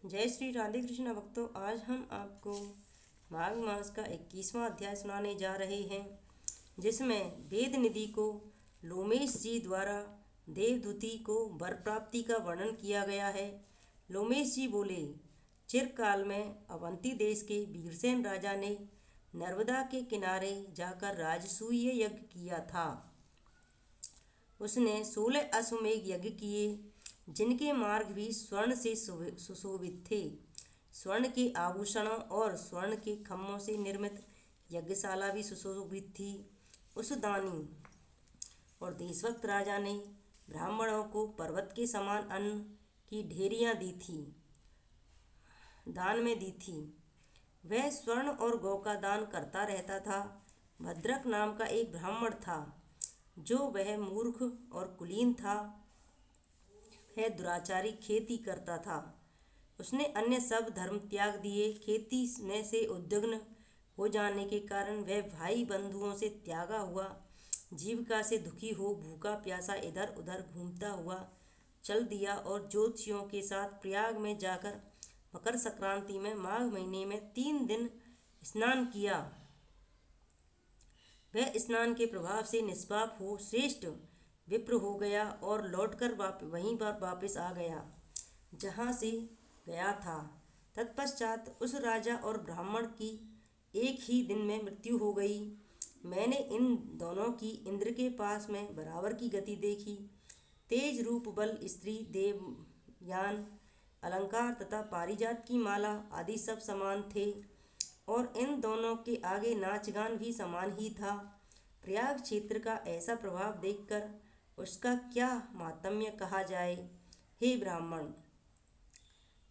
जय श्री राधे कृष्ण भक्तों। आज हम आपको माघ मास का 21वां अध्याय सुनाने जा रहे हैं, जिसमें वेद निधि को लोमेश जी द्वारा देवदूति को वर प्राप्ति का वर्णन किया गया है। लोमेश जी बोले, चिरकाल में अवंती देश के वीरसेन राजा ने नर्मदा के किनारे जाकर राजसूय यज्ञ किया था। उसने 16 अश्वमेघ यज्ञ किए, जिनके मार्ग भी स्वर्ण से सुशोभित थे। स्वर्ण के आभूषणों और स्वर्ण के खम्भों से निर्मित यज्ञशाला भी सुशोभित थी। उस दानी और देशभक्त राजा ने ब्राह्मणों को पर्वत के समान अन्न की ढेरियां दान में दी थी। वह स्वर्ण और गौ का दान करता रहता था। भद्रक नाम का एक ब्राह्मण था, जो वह मूर्ख और कुलीन था। वह दुराचारी खेती करता था। उसने अन्य सब धर्म त्याग दिए। खेती में से उद्विग्न हो जाने के कारण वह भाई बंधुओं से त्यागा हुआ जीविका से दुखी हो भूखा प्यासा इधर उधर घूमता हुआ चल दिया और ज्योतिषियों के साथ प्रयाग में जाकर मकर संक्रांति में माघ महीने में 3 दिन स्नान किया। वह स्नान के प्रभाव से निष्पाप हो श्रेष्ठ विप्र हो गया और लौटकर वहीं पर वापस आ गया जहाँ से गया था। तत्पश्चात उस राजा और ब्राह्मण की एक ही दिन में मृत्यु हो गई। मैंने इन दोनों की इंद्र के पास में बराबर की गति देखी। तेज, रूप, बल, स्त्री, देवयान, अलंकार तथा पारिजात की माला आदि सब समान थे, और इन दोनों के आगे नाच गान भी समान ही था। प्रयाग क्षेत्र का ऐसा प्रभाव देखकर उसका क्या मातम्य कहा जाए। हे ब्राह्मण,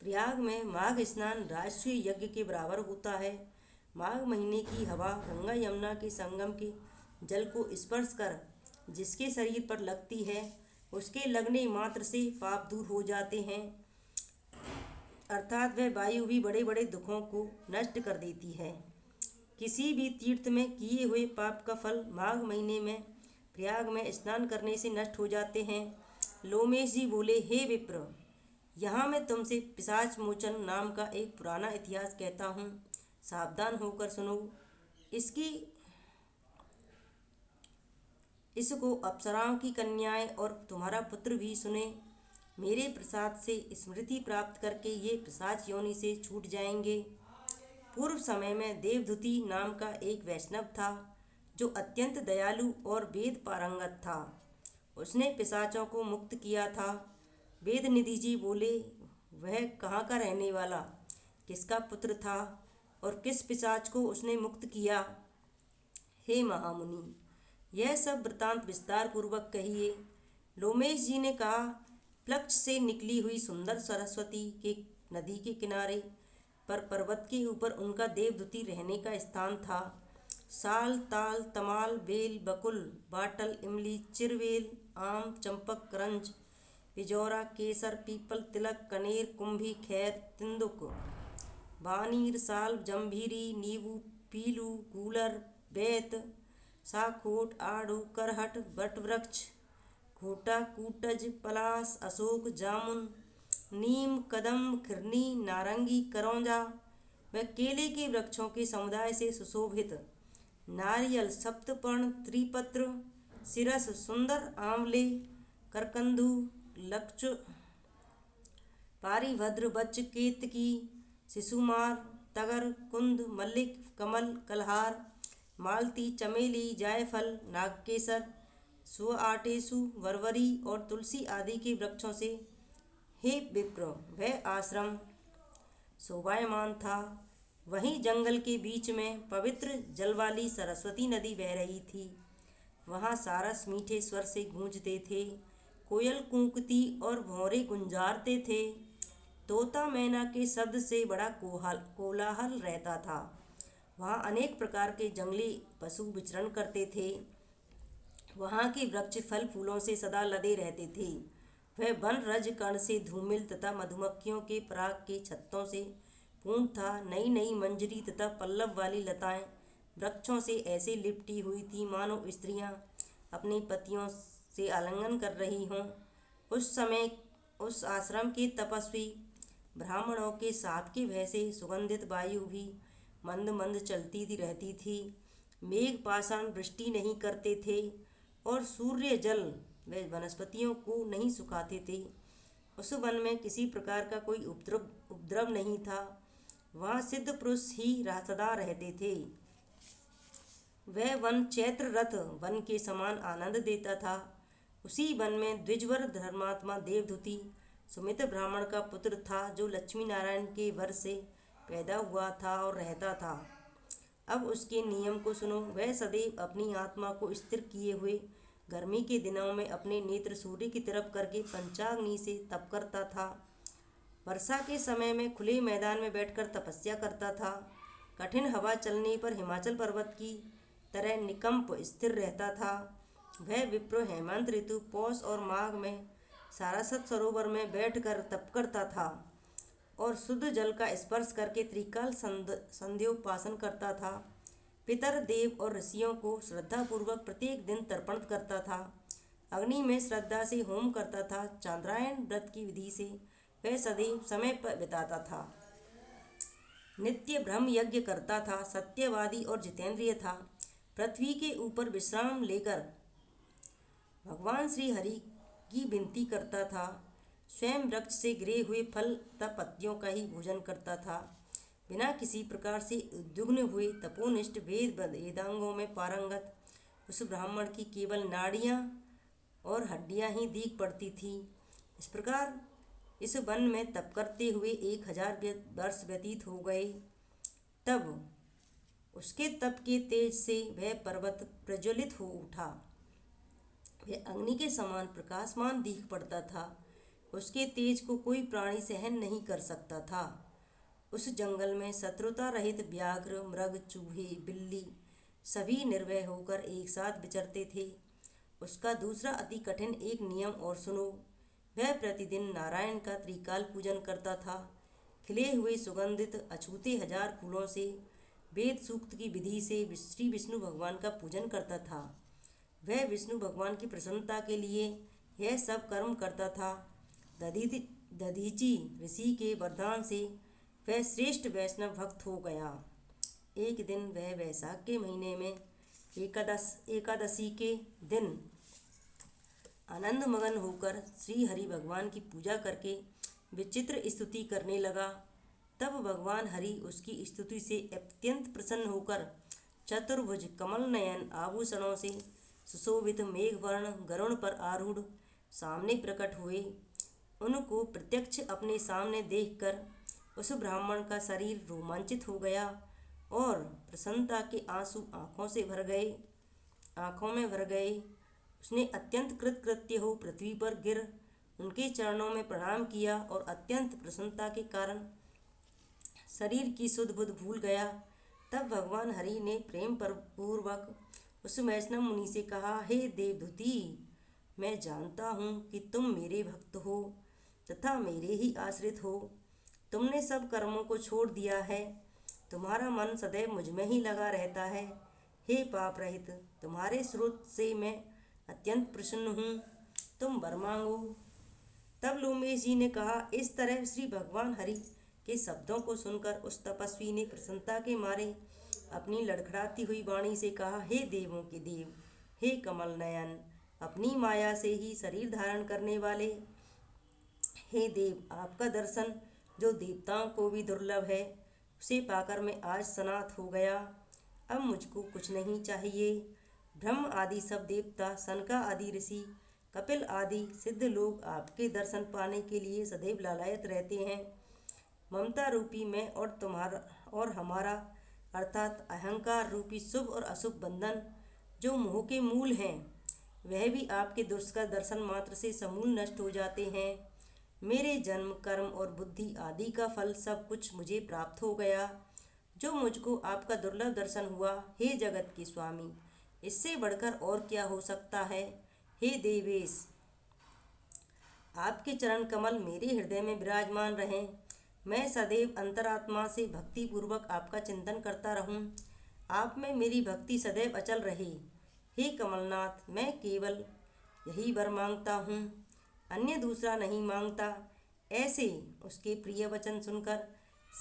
प्रयाग में माघ स्नान राष्ट्रीय यज्ञ के बराबर होता है। माघ महीने की हवा गंगा यमुना के संगम के जल को स्पर्श कर जिसके शरीर पर लगती है, उसके लगने मात्र से पाप दूर हो जाते हैं। अर्थात वह वायु भी बड़े बड़े दुखों को नष्ट कर देती है। किसी भी तीर्थ में किए हुए पाप का फल माघ महीने में प्रयाग में स्नान करने से नष्ट हो जाते हैं। लोमेश जी बोले, हे विप्र, यहाँ मैं तुमसे पिशाच मोचन नाम का एक पुराना इतिहास कहता हूँ। सावधान होकर सुनो। इसको अप्सराओं की कन्याएं और तुम्हारा पुत्र भी सुने। मेरे प्रसाद से स्मृति प्राप्त करके ये पिशाच योनि से छूट जाएंगे। पूर्व समय में देवदूति नाम का एक वैष्णव था, जो अत्यंत दयालु और वेद पारंगत था। उसने पिशाचों को मुक्त किया था। वेद निधि जी बोले, वह कहाँ का रहने वाला, किसका पुत्र था और किस पिशाच को उसने मुक्त किया? हे महामुनि, यह सब वृतांत विस्तार पूर्वक कहिए। लोमेश जी ने कहा, प्लक्ष से निकली हुई सुंदर सरस्वती के नदी के किनारे पर पर्वत के ऊपर उनका देवदूति रहने का स्थान था। साल, ताल, तमाल, बेल, बकुल, बाटल, इमली, चिरवेल, आम, चंपक, करंज, पिजौरा, केसर, पीपल, तिलक, कनेर, कुंभी, खैर, तिंदुक, बानीर, साल, जंभीरी, नीबू, पीलू, गूलर, बेत, साखोट, आड़ू, करहट, वटवृक्ष, घोटा, कूटज, पलास, अशोक, जामुन, नीम, कदम, खिरनी, नारंगी, करौंजा व केले के वृक्षों के समुदाय से सुशोभित नारियल, सप्तपर्ण, त्रिपत्र, सिरस, सुंदर आंवले, करकंदू, लक्ष, पारिभद्र, बच्च, केतकी, शिशुमार, तगर, कुंद, मल्लिक, कमल, कलहार, मालती, चमेली, जायफल, नागकेसर, सुआटेसु, वरवरी और तुलसी आदि के वृक्षों से हे विप्र, वह आश्रम शोभायमान था। वहीं जंगल के बीच में पवित्र जल वाली सरस्वती नदी बह रही थी। वहाँ सारस मीठे स्वर से गूंजते थे, कोयल कूकती और भौरे गुंजारते थे। तोता मैना के शब्द से बड़ा कोलाहल रहता था। वहाँ अनेक प्रकार के जंगली पशु विचरण करते थे। वहाँ के वृक्ष फल फूलों से सदा लदे रहते थे। वह वन रज कण से धूमिल तथा मधुमक्खियों के पराग के छत्तों से पूर्ण था। नई नई मंजरी तथा पल्लव वाली लताएं वृक्षों से ऐसे लिपटी हुई थी मानो स्त्रियां अपने पतियों से आलिंगन कर रही हों। उस समय उस आश्रम के तपस्वी ब्राह्मणों के साप के भय से सुगंधित वायु भी मंद मंद चलती रहती थी। मेघ पाषाण वृष्टि नहीं करते थे और सूर्य जल व वनस्पतियों को नहीं सुखाते थे। उस वन में किसी प्रकार का कोई उपद्रव नहीं था। वहाँ सिद्ध पुरुष ही सदा रहते थे। वह वन चैत्र रथ वन के समान आनंद देता था। उसी वन में द्विजवर धर्मात्मा देवधुति सुमित ब्राह्मण का पुत्र था, जो लक्ष्मी नारायण के वर से पैदा हुआ था और रहता था। अब उसके नियम को सुनो। वह सदैव अपनी आत्मा को स्थिर किए हुए गर्मी के दिनों में अपने नेत्र सूर्य की तरफ करके पंचाग्नि से तप करता था। वर्षा के समय में खुले मैदान में बैठकर तपस्या करता था। कठिन हवा चलने पर हिमाचल पर्वत की तरह निकंप स्थिर रहता था। वह विप्र हेमंत ऋतु पौष और माघ में सारस्वत सरोवर में बैठकर तप करता था और शुद्ध जल का स्पर्श करके त्रिकाल संध्योपासन करता था। पितर देव और ऋषियों को श्रद्धापूर्वक प्रत्येक दिन तर्पण करता था। अग्नि में श्रद्धा से होम करता था। चांद्रायण व्रत की विधि से वह सदैव समय पर बिताता था। नित्य ब्रह्म यज्ञ करता था। सत्यवादी और जितेंद्रिय था। पृथ्वी के ऊपर विश्राम लेकर भगवान श्री हरि की विनती करता था। स्वयं वृक्ष से गिरे हुए फल तथा पत्तियों का ही भोजन करता था। बिना किसी प्रकार से उद्विग्न हुए तपोनिष्ठ वेदांगों में पारंगत उस ब्राह्मण की केवल नाड़ियाँ और हड्डियाँ ही दीख पड़ती थी। इस प्रकार इस वन में तप करते हुए 1000 वर्ष व्यतीत हो गए। तब उसके तप के तेज से वह पर्वत प्रज्वलित हो उठा। वह अग्नि के समान प्रकाशमान दिख पड़ता था। उसके तेज को कोई प्राणी सहन नहीं कर सकता था। उस जंगल में शत्रुता रहित व्याघ्र, मृग, चूहे, बिल्ली सभी निर्भय होकर एक साथ विचरते थे। उसका दूसरा अति कठिन एक नियम और सुनो। वह प्रतिदिन नारायण का त्रिकाल पूजन करता था। खिले हुए सुगंधित अछूते 1000 फूलों से वेद सूक्त की विधि से श्री विष्णु भगवान का पूजन करता था। वह विष्णु भगवान की प्रसन्नता के लिए यह सब कर्म करता था। दधीचि ऋषि के वरदान से वह श्रेष्ठ वैष्णव भक्त हो गया। एक दिन वह वैशाख के महीने में एकादशी के दिन आनंद मगन होकर श्री हरि भगवान की पूजा करके विचित्र स्तुति करने लगा। तब भगवान हरि उसकी स्तुति से अत्यंत प्रसन्न होकर चतुर्भुज कमल नयन आभूषणों से सुशोभित मेघवर्ण गरुड़ पर आरूढ़ सामने प्रकट हुए। उनको प्रत्यक्ष अपने सामने देखकर उस ब्राह्मण का शरीर रोमांचित हो गया और प्रसन्नता के आंसू आँखों में भर गए। उसने अत्यंत कृतकृत्य हो पृथ्वी पर गिर उनके चरणों में प्रणाम किया और अत्यंत प्रसन्नता के कारण शरीर की सुध बुध भूल गया। तब भगवान हरि ने प्रेम पूर्वक उस वैष्णव मुनि से कहा, हे देवधुति, मैं जानता हूँ कि तुम मेरे भक्त हो तथा मेरे ही आश्रित हो। तुमने सब कर्मों को छोड़ दिया है। तुम्हारा मन सदैव मुझ में ही लगा रहता है। हे पाप रहित, तुम्हारे स्रोत से मैं अत्यंत प्रसन्न हूँ। तुम वर मांगो। तब लोमेश जी ने कहा। इस तरह श्री भगवान हरि के शब्दों को सुनकर उस तपस्वी ने प्रसन्नता के मारे अपनी लड़खड़ाती हुई वाणी से कहा, हे देवों के देव, हे कमल नयन, अपनी माया से ही शरीर धारण करने वाले, हे देव, आपका दर्शन जो देवताओं को भी दुर्लभ है, उसे पाकर मैं आज सनाथ हो गया। अब मुझको कुछ नहीं चाहिए। ब्रह्म आदि सब देवता, सनका आदि ऋषि, कपिल आदि सिद्ध लोग आपके दर्शन पाने के लिए सदैव लालायत रहते हैं। ममता रूपी मैं और हमारा अर्थात अहंकार रूपी शुभ और अशुभ बंधन जो मोह के मूल हैं, वह भी आपके दुष्कर दर्शन मात्र से समूल नष्ट हो जाते हैं। मेरे जन्म, कर्म और बुद्धि आदि का फल सब कुछ मुझे प्राप्त हो गया, जो मुझको आपका दुर्लभ दर्शन हुआ। हे जगत के स्वामी, इससे बढ़कर और क्या हो सकता है। हे देवेश, आपके चरण कमल मेरे हृदय में विराजमान रहें। मैं सदैव अंतरात्मा से भक्ति पूर्वक आपका चिंतन करता रहूं। आप में मेरी भक्ति सदैव अचल रहे। हे कमलनाथ, मैं केवल यही वर मांगता हूँ, अन्य दूसरा नहीं मांगता। ऐसे उसके प्रिय वचन सुनकर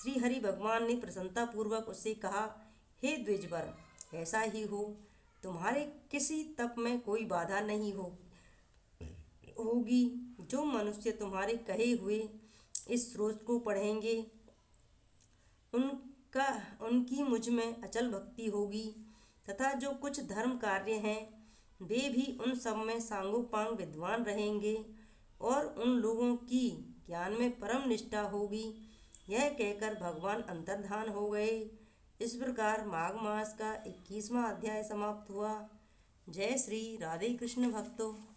श्री हरि भगवान ने प्रसन्नतापूर्वक उससे कहा, हे द्विजवर, ऐसा ही हो। तुम्हारे किसी तप में कोई बाधा नहीं होगी। जो मनुष्य तुम्हारे कहे हुए इस स्रोत को पढ़ेंगे, उनका उनकी मुझ में अचल भक्ति होगी तथा जो कुछ धर्म कार्य हैं वे भी उन सब में सांगोपांग विद्वान रहेंगे और उन लोगों की ज्ञान में परम निष्ठा होगी। यह कहकर भगवान अंतर्धान हो गए। इस प्रकार माघ मास का 21वां अध्याय समाप्त हुआ। जय श्री राधे कृष्ण भक्तों।